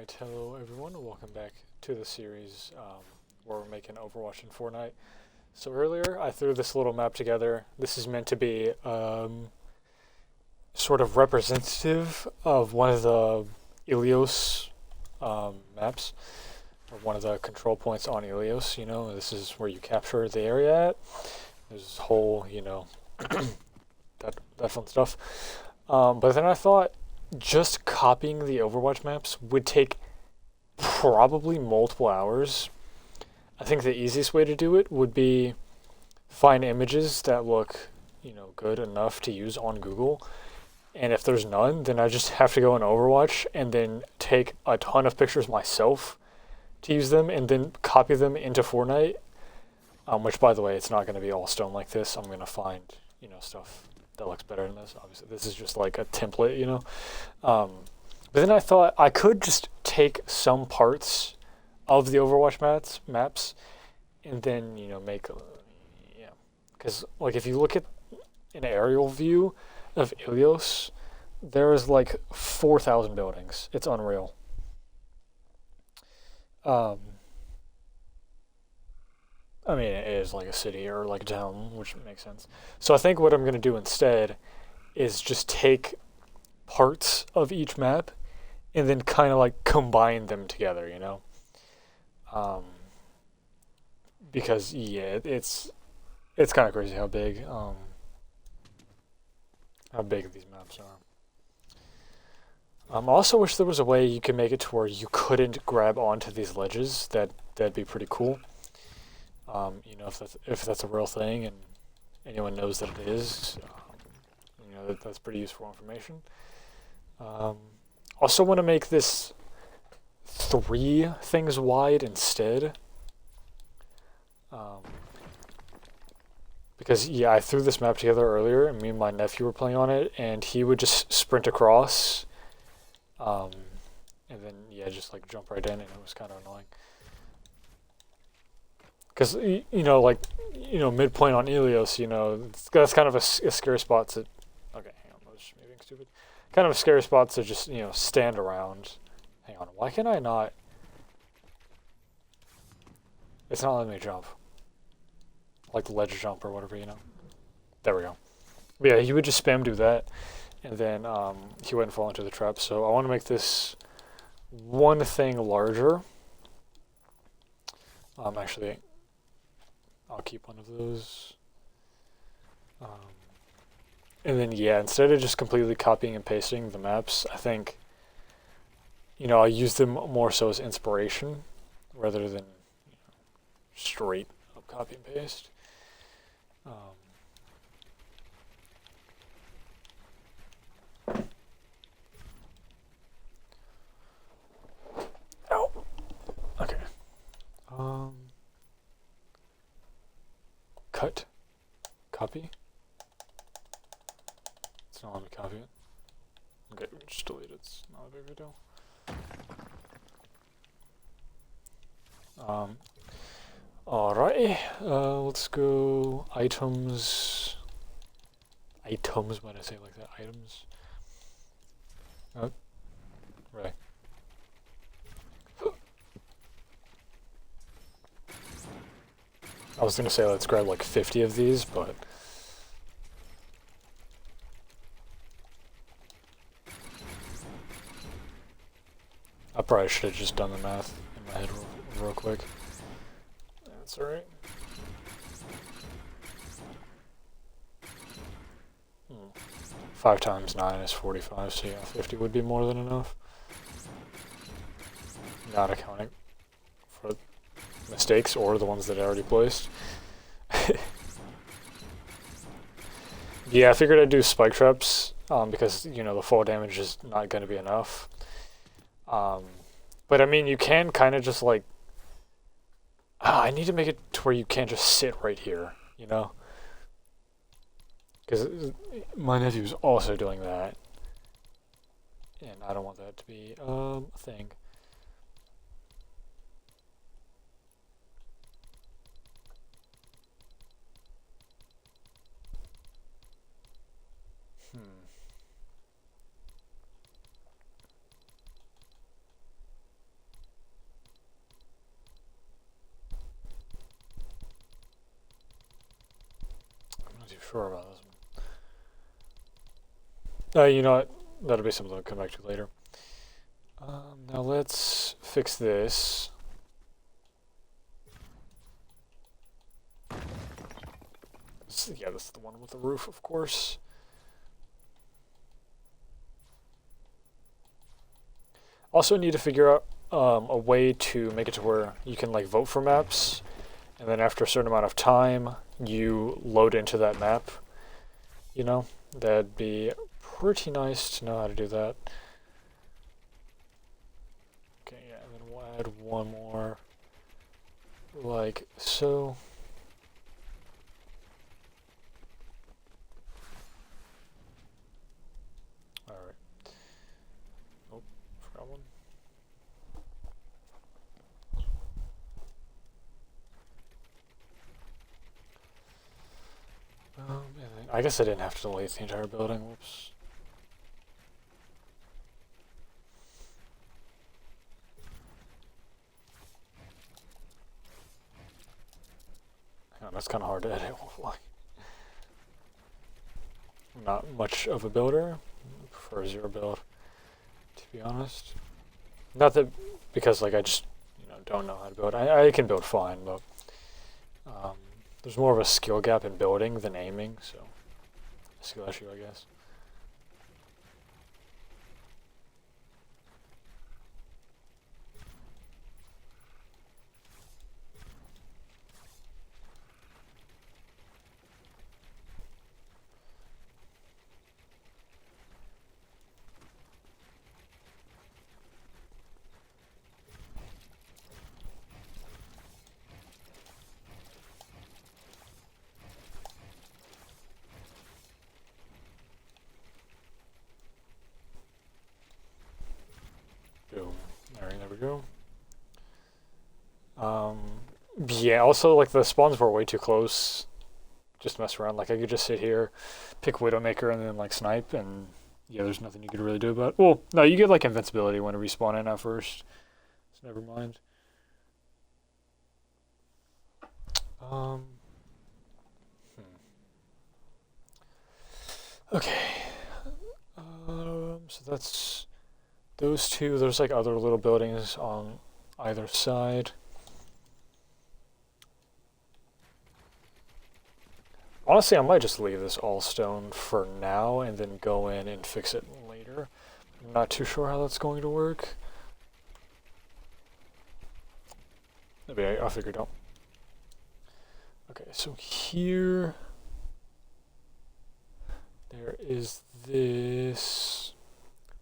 Alright, hello everyone, and welcome back to the series where we're making Overwatch and Fortnite. So earlier I threw this little map together. This is meant to be sort of representative of one of the Ilios maps, or one of the control points on Ilios. You know, this is where you capture the area at. There's this whole, that fun stuff. But then I thought just copying the Overwatch maps would take probably multiple hours. I think the easiest way to do it would be find images that look, good enough to use on Google. And if there's none, then I just have to go in Overwatch and then take a ton of pictures myself to use them and then copy them into Fortnite. Which, by the way, it's not going to be all stone like this. I'm going to find, stuff that looks better than this. Obviously, this is just like a template, But then I thought I could just take some parts of the Overwatch maps and then, make, because like if you look at an aerial view of Ilios, there is like 4,000 buildings. It's unreal. I mean, it is like a city or like a town, which makes sense. So I think what I'm going to do instead is just take parts of each map and then kind of like combine them together, because yeah, it's kind of crazy how big these maps are. I also wish there was a way you could make it to where you couldn't grab onto these ledges. That'd be pretty cool. If that's a real thing and anyone knows that it is, that's pretty useful information. Also want to make this 3 things wide instead. Because, yeah, I threw this map together earlier, and me and my nephew were playing on it, and he would just sprint across, and then, just, like, jump right in, and it was kind of annoying. Because, midpoint on Ilios, that's kind of a scary spot to... Okay, hang on, I was just moving stupid. Kind of a scary spot to just, stand around. Hang on, why can I not... It's not letting me jump. Like the ledge jump or whatever, There we go. But yeah, he would just spam do that, and then he wouldn't fall into the trap. So I want to make this one thing larger. Actually, I'll keep one of those. And then, instead of just completely copying and pasting the maps, I think, I'll use them more so as inspiration rather than straight up copy and paste. Ow. Okay. Cut. Copy. It's not letting me copy it. Okay, just delete it. It's not a big deal. Alrighty. Let's go items. Items, why did I say it like that? Items. Oh, right. I was gonna say let's grab like 50 of these, but I probably should have just done the math in my head real quick. That's alright. 5 times 9 is 45, so yeah, 50 would be more than enough. Not accounting for mistakes or the ones that I already placed. Yeah, I figured I'd do spike traps because, the fall damage is not going to be enough. But I mean, you can kind of just like... I need to make it to where you can't just sit right here, Because my nephew's also doing that. And I don't want that to be a thing. sure about this one. You know what? That'll be something I'll come back to later. Now let's fix this. Yeah, this is the one with the roof, of course. Also need to figure out a way to make it to where you can like vote for maps, and then after a certain amount of time, you load into that map. You know, that'd be pretty nice to know how to do that. Okay, yeah, and then we'll add one more, like so. Alright. Oh, forgot one. I guess I didn't have to delete the entire building. Whoops. That's kind of hard to edit. I'm not much of a builder. I prefer zero build, to be honest. Not that because like I just don't know how to build. I can build fine, but there's more of a skill gap in building than aiming, so a skill issue, I guess. Boom. Alright, there we go. Yeah, also like the spawns were way too close. Just mess around. Like I could just sit here, pick Widowmaker, and then like snipe, and yeah, there's nothing you could really do about it. Well, no, you get like invincibility whenever you spawn in at first. So never mind. Okay. So that's those two. There's like other little buildings on either side. Honestly, I might just leave this all stone for now and then go in and fix it later. I'm not too sure how that's going to work. Maybe I'll figure it out. Okay, so here there is this.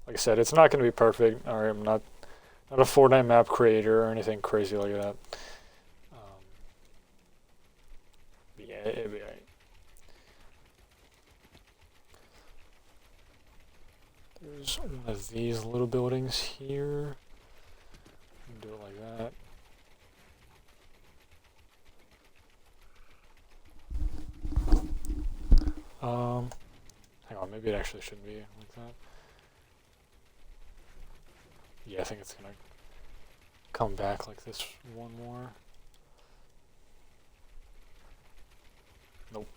Like I said, it's not going to be perfect. All right, I'm not a Fortnite map creator or anything crazy like that. Yeah, it'll be all right. There's one of these little buildings here. Do it like that. Hang on, maybe it actually shouldn't be like that. Yeah, I think it's gonna come back like this one more. Nope.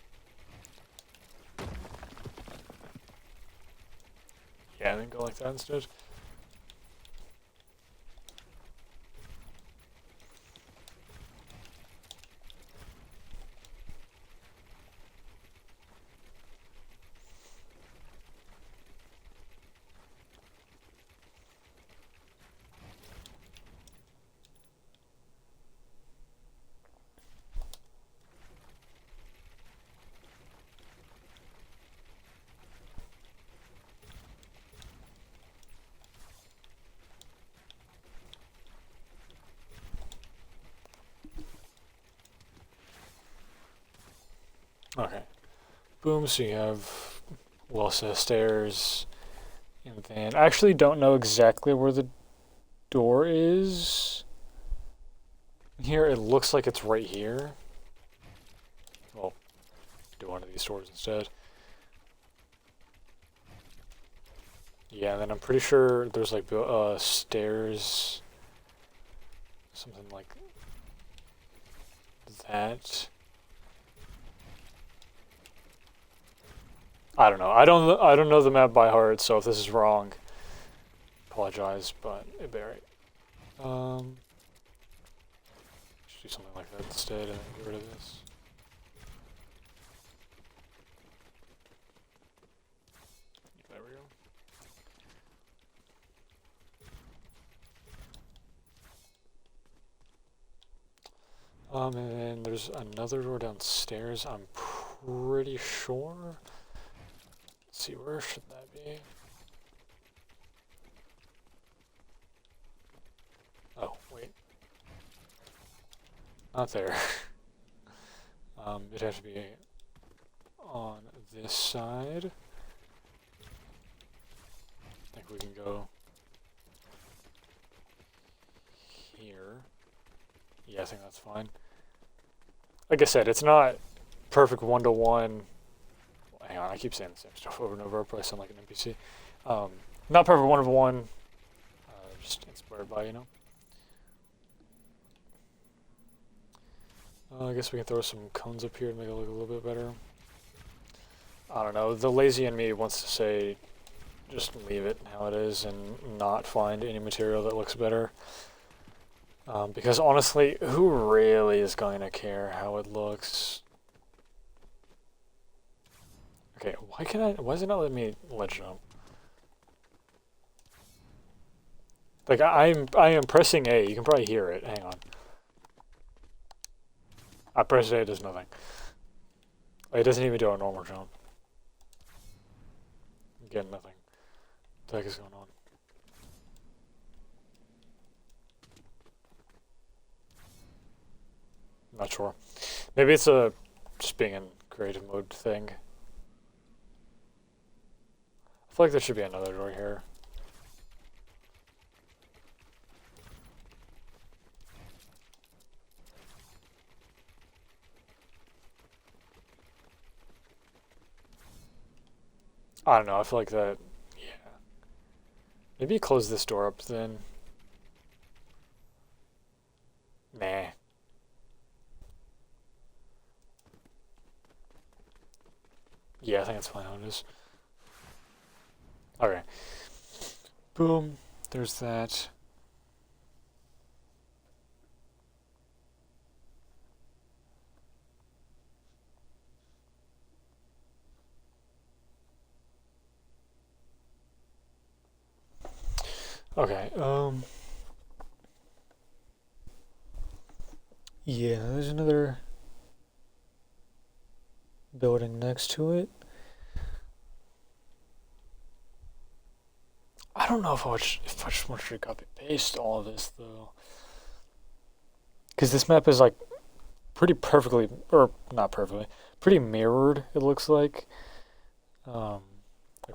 Yeah, then go like that instead. Okay. Boom, so you have Wilsa stairs, and then I actually don't know exactly where the door is. Here, it looks like it's right here. Well, do one of these doors instead. Yeah, and then I'm pretty sure there's like stairs, something like that. I don't know. I don't know the map by heart, so if this is wrong, apologize, but it'd be alright. Should do something like that instead and then get rid of this. There we go. And then there's another door downstairs, I'm pretty sure. Let's see, where should that be? Oh, wait. Not there. It'd have to be on this side. I think we can go here. Yeah, I think that's fine. Like I said, it's not perfect one-to-one. Hang on, I keep saying the same stuff over and over. I probably sound like an NPC. Not perfect one-to-one. Just inspired by, you know. I guess we can throw some cones up here to make it look a little bit better. I don't know. The lazy in me wants to say just leave it how it is and not find any material that looks better. Because honestly, who really is going to care how it looks? Okay, why is it not letting me ledge jump? Like, I am pressing A. You can probably hear it. Hang on. I press A, it does nothing. It doesn't even do a normal jump. Again, nothing. What the heck is going on? Not sure. Maybe it's a just being in creative mode thing. I feel like there should be another door here. I don't know, I feel like that, yeah. Maybe close this door up then. Nah. Yeah, I think that's fine how it is. Okay. Boom. There's that. Okay, yeah, there's another building next to it. I don't know if I just want to copy paste all of this though, because this map is like pretty perfectly, or not perfectly, pretty mirrored. It looks like for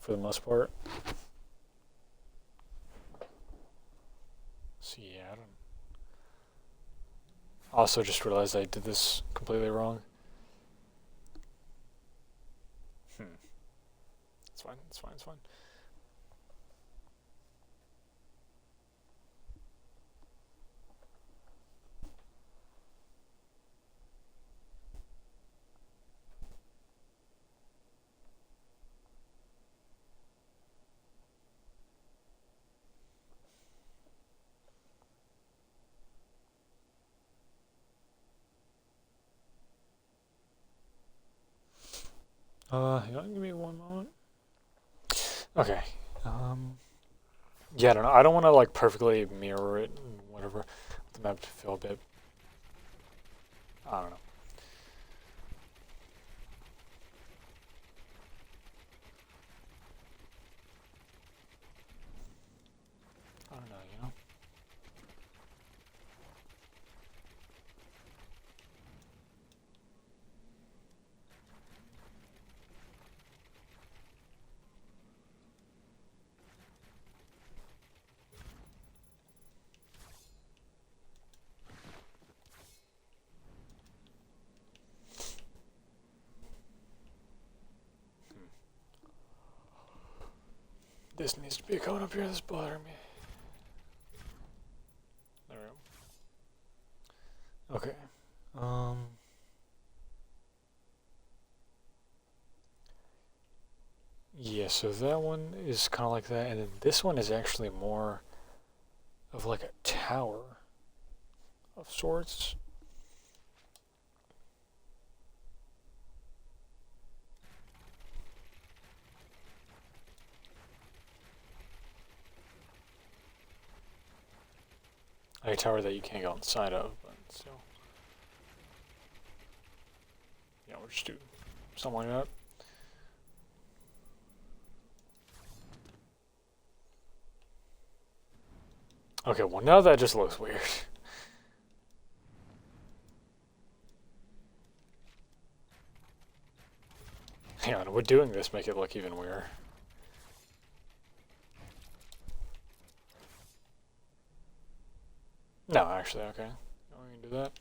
the most part. So yeah, I don't. Also, just realized I did this completely wrong. It's fine. It's fine. It's fine. Hang on, give me one moment. Okay. Yeah, I don't know. I don't want to like perfectly mirror it and whatever. The map to feel a bit. I don't know. I don't know, you know. This needs to be coming up here. This is bothering me. There we go. Okay. so that one is kind of like that, and then this one is actually more of like a tower of sorts. Like a tower that you can't go inside of, but still. Yeah, we'll just do something like that. Okay, well now that just looks weird. Hang on, would doing this make it look even weirder? No, actually, okay. We can do that.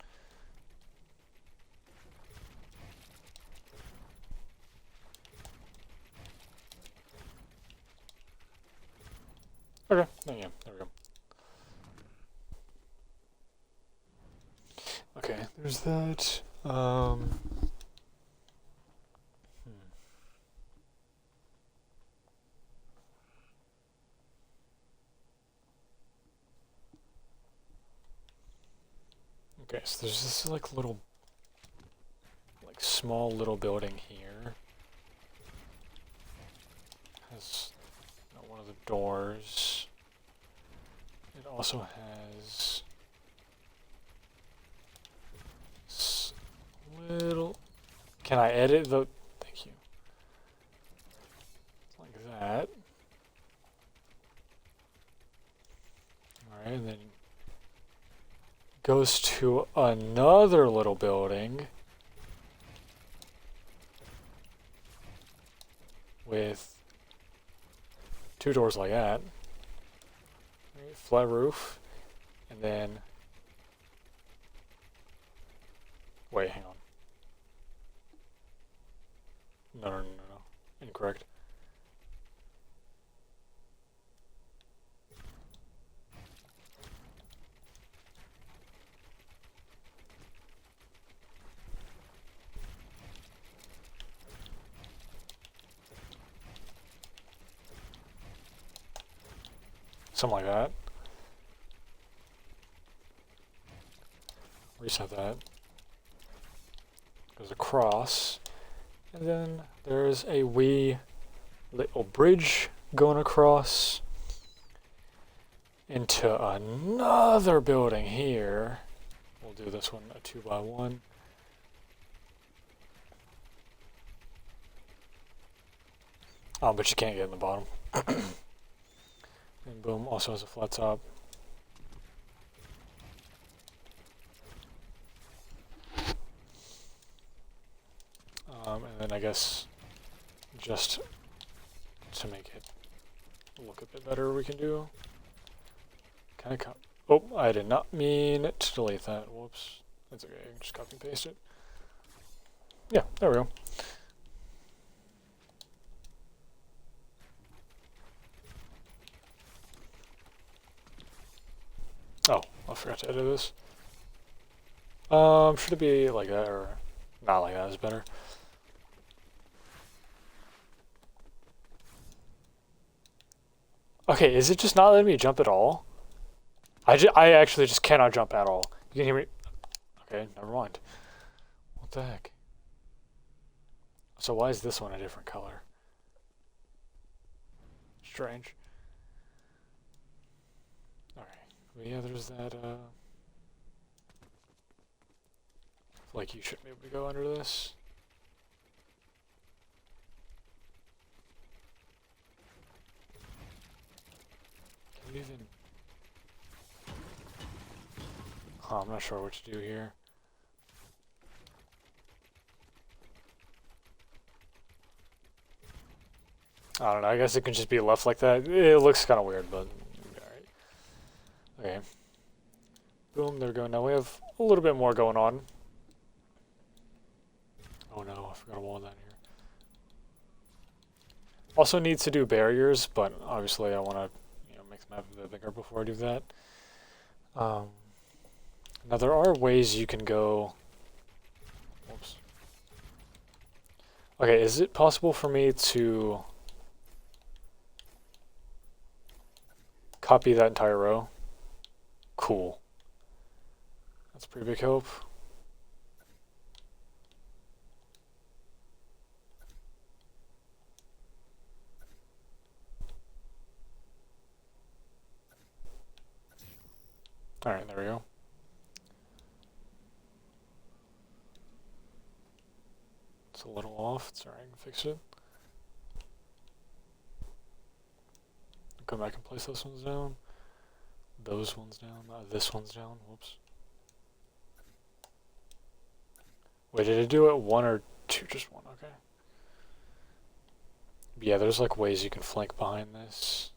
Okay, yeah, there we go. Okay, there's that. Okay, so there's this like little, like small little building here. Has one of the doors. It also has little. Can I edit the? Thank you. Like that. All right, and then goes to another little building with two doors like that. Right, flat roof, and then wait, hang on. No. Incorrect. Something like that. Reset that. Goes across. And then there's a wee little bridge going across into another building here. We'll do this one a 2x1. But you can't get in the bottom. And boom, also has a flat top. And then I guess just to make it look a bit better, we can do. Can I oh, I did not mean to delete that. Whoops. That's okay. I can just copy and paste it. Yeah, there we go. Oh, I forgot to edit this. Should it be like that or not like that is better? Okay, is it just not letting me jump at all? I actually just cannot jump at all. You can hear me? Okay, never mind. What the heck? So why is this one a different color? Strange. Well, yeah, there's that, like you shouldn't be able to go under this. Can you even... I'm not sure what to do here. I don't know, I guess it can just be left like that. It looks kind of weird, but... Okay. Boom, there we go. Now we have a little bit more going on. Oh no, I forgot a wall down here. Also needs to do barriers, but obviously I want to make the map a bit bigger before I do that. Now there are ways you can go... Whoops. Okay, is it possible for me to Copy that entire row. Cool. That's a pretty big help. Alright, there we go. It's a little off. It's alright, I can fix it. Come back and place those ones down. Those ones down. This one's down. Whoops. Wait, did it do it one or two? Just one, okay. But yeah, there's like ways you can flank behind this.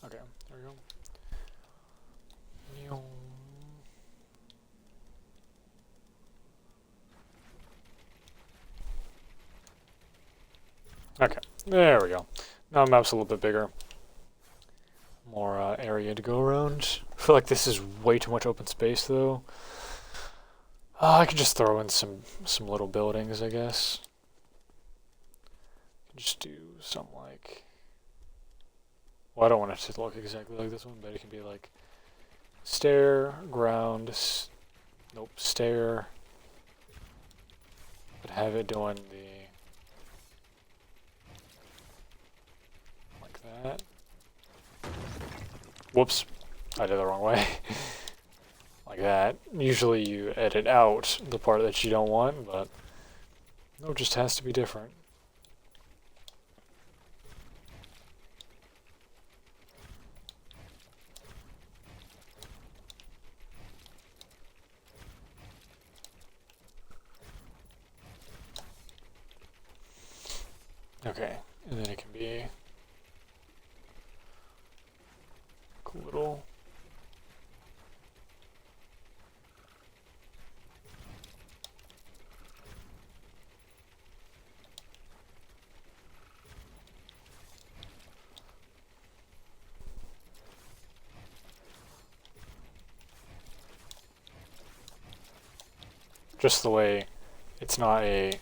Okay, there we go. Okay, there we go. Now the map's a little bit bigger. More area to go around. I feel like this is way too much open space though. I could just throw in some little buildings, I guess. Just do some like... Well, I don't want it to look exactly like this one, but it can be like stair, ground, nope, stair. But have it doing the... like that. Whoops, I did it the wrong way. Like that. Usually you edit out the part that you don't want, but no, it just has to be different. Okay, and then it can be a little... Just the way it's not a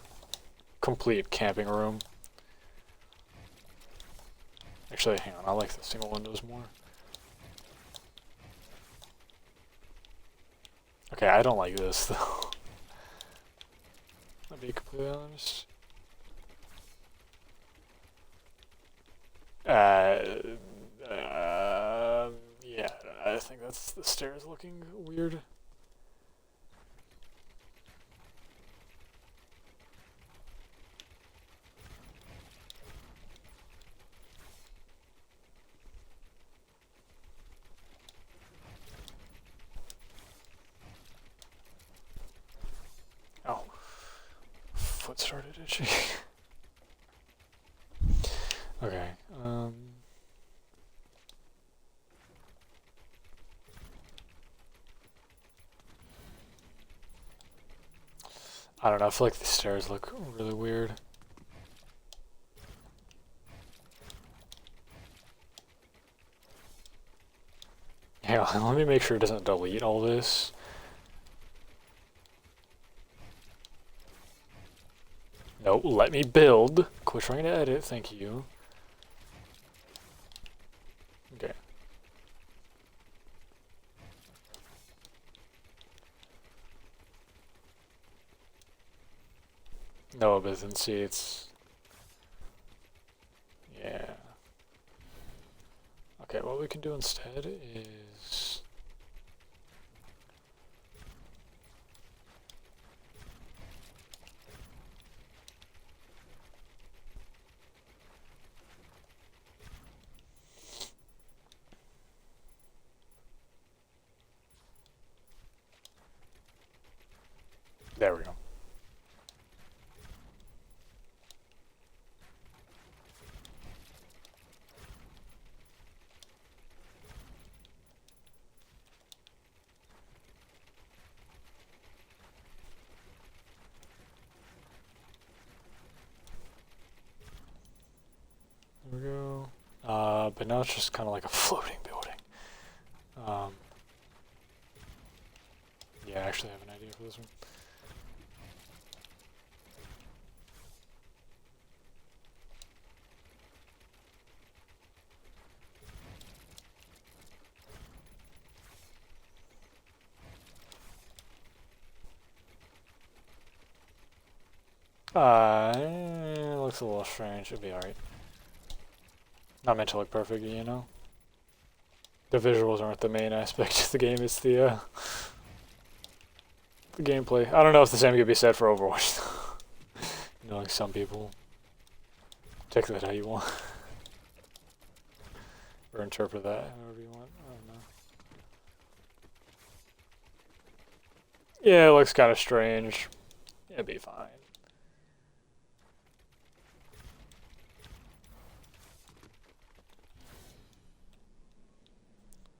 complete camping room. Actually, hang on, I like the single windows more. Okay, I don't like this though. I'll be completely honest. Yeah, I think that's the stairs looking weird. Oh, foot started itching. Okay, I don't know, I feel like the stairs look really weird. Yeah, let me make sure it doesn't delete all this. No, let me build. Quit trying to edit, thank you. Okay. No, but then see, it's... Yeah. Okay, what we can do instead is... There we go. There we go. But now it's just kind of like a floating building. Yeah, I actually have an idea for this one. It looks a little strange. It'll be alright. Not meant to look perfect, you know? The visuals aren't the main aspect of the game, it's the gameplay. I don't know if the same could be said for Overwatch. Knowing some people. Take that how you want. Or interpret that however you want. I don't know. Yeah, it looks kind of strange. It'll be fine.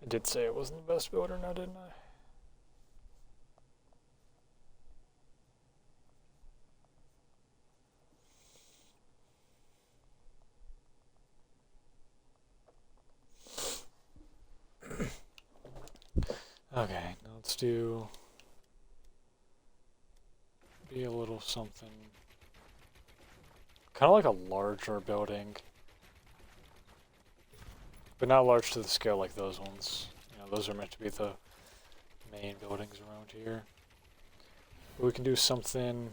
I did say it wasn't the best builder now, didn't I? Okay, now let's do be a little something kind of like a larger building, but not large to the scale like those ones. You know, those are meant to be the main buildings around here. But we can do something.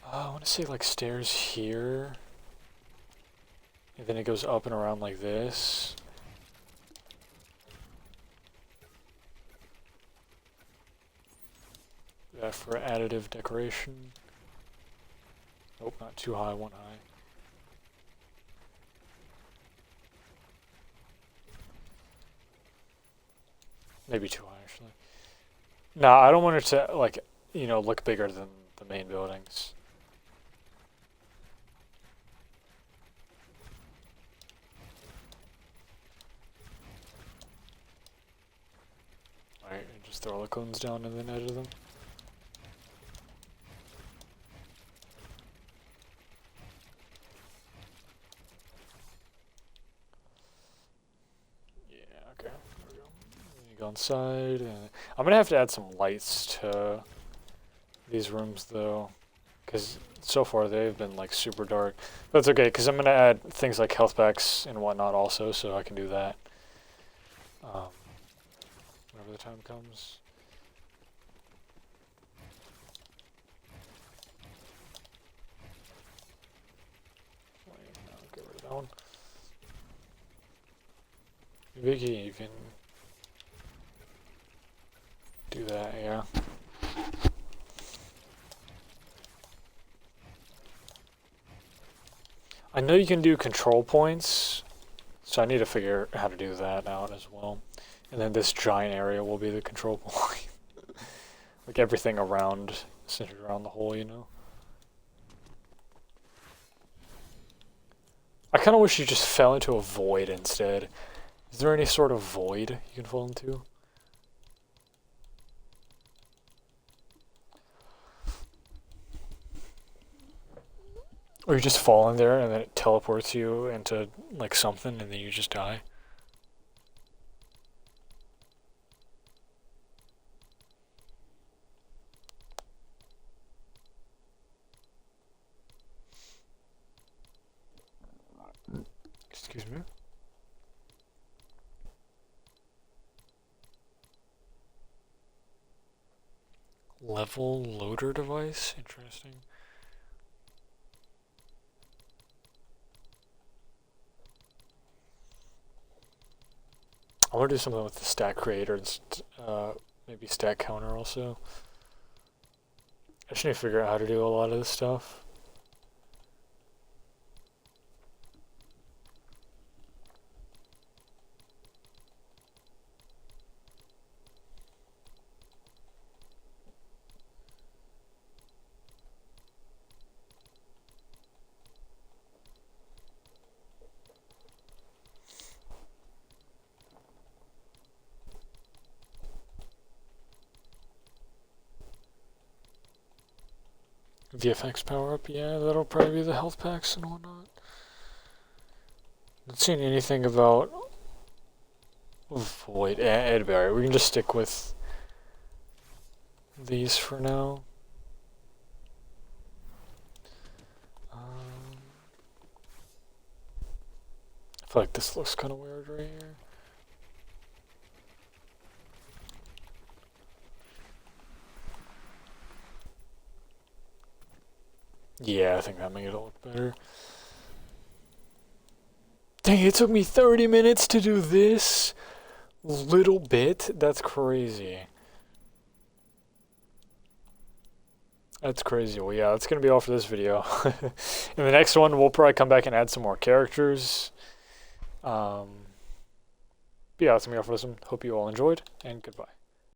I want to say like stairs here, and then it goes up and around like this. For additive decoration. Nope, not too high, one high. Maybe too high, actually. No, I don't want it to, like, you know, look bigger than the main buildings. Alright, and just throw all the cones down and then edit them. Go inside, and I'm gonna have to add some lights to these rooms though, because so far they've been like super dark. But it's okay, because I'm gonna add things like health packs and whatnot also, so I can do that whenever the time comes. Wait, no, get rid of that one. Vicky, you can do that, yeah. I know you can do control points, so I need to figure how to do that out as well. And then this giant area will be the control point. Like everything around, centered around the hole, you know? I kind of wish you just fell into a void instead. Is there any sort of void you can fall into? Or you just fall in there and then it teleports you into like something and then you just die. Excuse me. Level loader device? Interesting. I want to do something with the stack creator and maybe stack counter also. I just need to figure out how to do a lot of this stuff. VFX power up, yeah, that'll probably be the health packs and whatnot. Not seeing anything about void. It'll be alright. We can just stick with these for now. I feel like this looks kind of weird right here. Yeah, I think that made it look better. Dang, it took me 30 minutes to do this little bit? That's crazy. That's crazy. Well, yeah, that's going to be all for this video. In the next one, we'll probably come back and add some more characters. But yeah, that's going to be all for this one. Hope you all enjoyed, and goodbye.